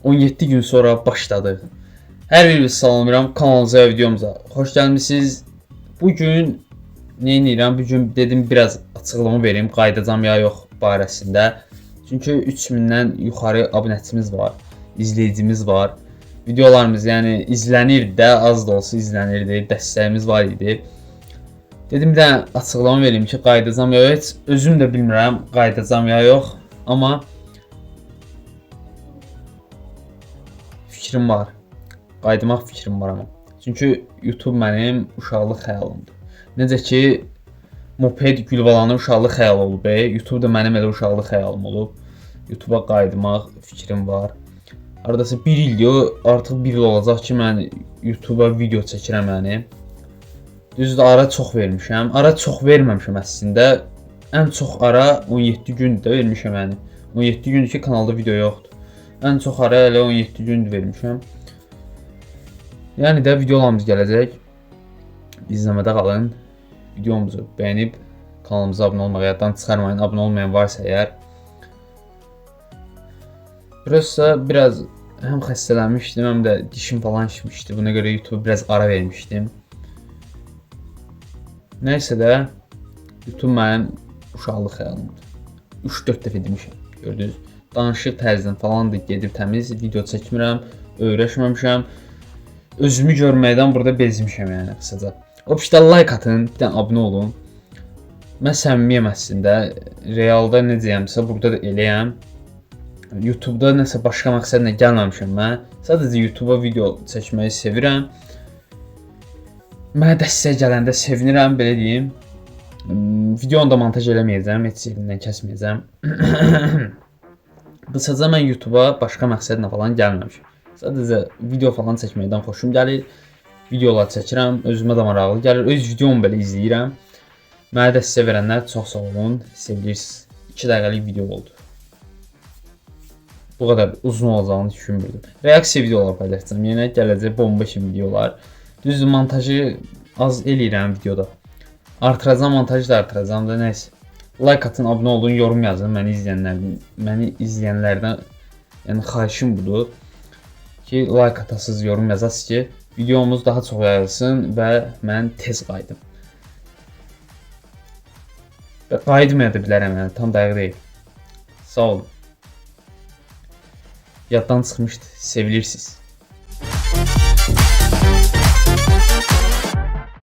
17 gün sonra başladı. Hər birinizi salamlayıram kanalımıza və videomuza. Xoş gəlmisiniz. Bugün nə edirəm? Bugün dedim biraz açıqlama verim, qayıdacam ya yox barəsində. Çünki 3000-dən yuxarı abunəçimiz var, izləyicimiz var. Videolarımız yəni izlənir də, az da olsa izlənirdi, dəstəyimiz var idi. Dedim bir də açıqlama verim ki, qayıdacam ya yox. Heç özüm də bilmirəm qayıdacam ya yox, amma fikrim var. Qayıtmaq fikrim var amma. Çünki YouTube mənim uşaqlıq xəyalımdır. Necə ki Moped Gülbalanın uşaqlıq xəyalı olub, YouTube da mənim elə uşaqlıq xəyalım olub. YouTube'a qayıtmaq fikrim var. Hardasa 1 ildir, artıq 1 il olacaq ki mən YouTube'a video çəkirəm yəni. Düzdür, ara çox vermişəm. Ara çox verməmişəm əslində. Ən çox ara 17 gündür vermişəm yəni. 17 gündür ki kanalda video yoxdur. Ən çox ara elə 17 gündür vermişəm. Yəni də videolarımız gələcək. İzləmədə qalın. Videomuzu bəyənib kanalımıza abunə olmağı yaddan çıxarmayın. Abunə olmayan varsa əgər. Biraz həm xəstələnmişdim, həm də dişim falan şişmişdi. Buna görə YouTube biraz ara vermişdim. Nəysə də YouTube mənim uşaqlıq xəyalımdır. 3-4 dəfə demişəm, gördünüz. Danışıq tərzdən falan da gedib təmiz video çəkmirəm, öyrəşməmişəm. Özümü görməkdən burada bezmişəm yəni qısaca. Obşda like atın, bir dənə abunə olun. Mən səmimiyəm əslində. Realda necəyəmsə burada da eləyəm. YouTube'da nəsə başqa məqsədlə gəlməmişəm mən. Sadəcə YouTube'a video çəkməyi sevirəm. Mənə dəstək gələndə sevinirəm, belə deyim. Videonu da montaj eləməyəcəm, heç yerindən kəsməyəcəm. Qısaca mən YouTube'a başqa məqsədlə falan gəlməmişəm. Sadəcə video falan çəkməkdən xoşum gəlir. Videolar çəkirəm, özümə də maraqlı gəlir. Öz videomu belə izləyirəm. Mənə dəstək verənlər çox sağ olun, sevilirsiniz. 2 dəqiqəlik video oldu. Bu qədər uzun olacağını düşünmürdüm. Reaksiya videolar paylaşacağım. Yenə gələcək bomba kimi videolar. Düzdür, montajı az eləyirəm videoda. Artıracağam, montajı da artıracağam da nəysə. Like atın, abunə olun, yorum yazın. Məni izləyənlərdən yəni xahişim budur ki, like atasınız, yorum yazasınız ki, videomuz daha çox yayılsın və mən tez qayıdım. Və qayıtmaya da bilərəm yəni, tam dəqiq deyil. Sağ olun. Yaddan çıxmışdı, sevilirsiniz.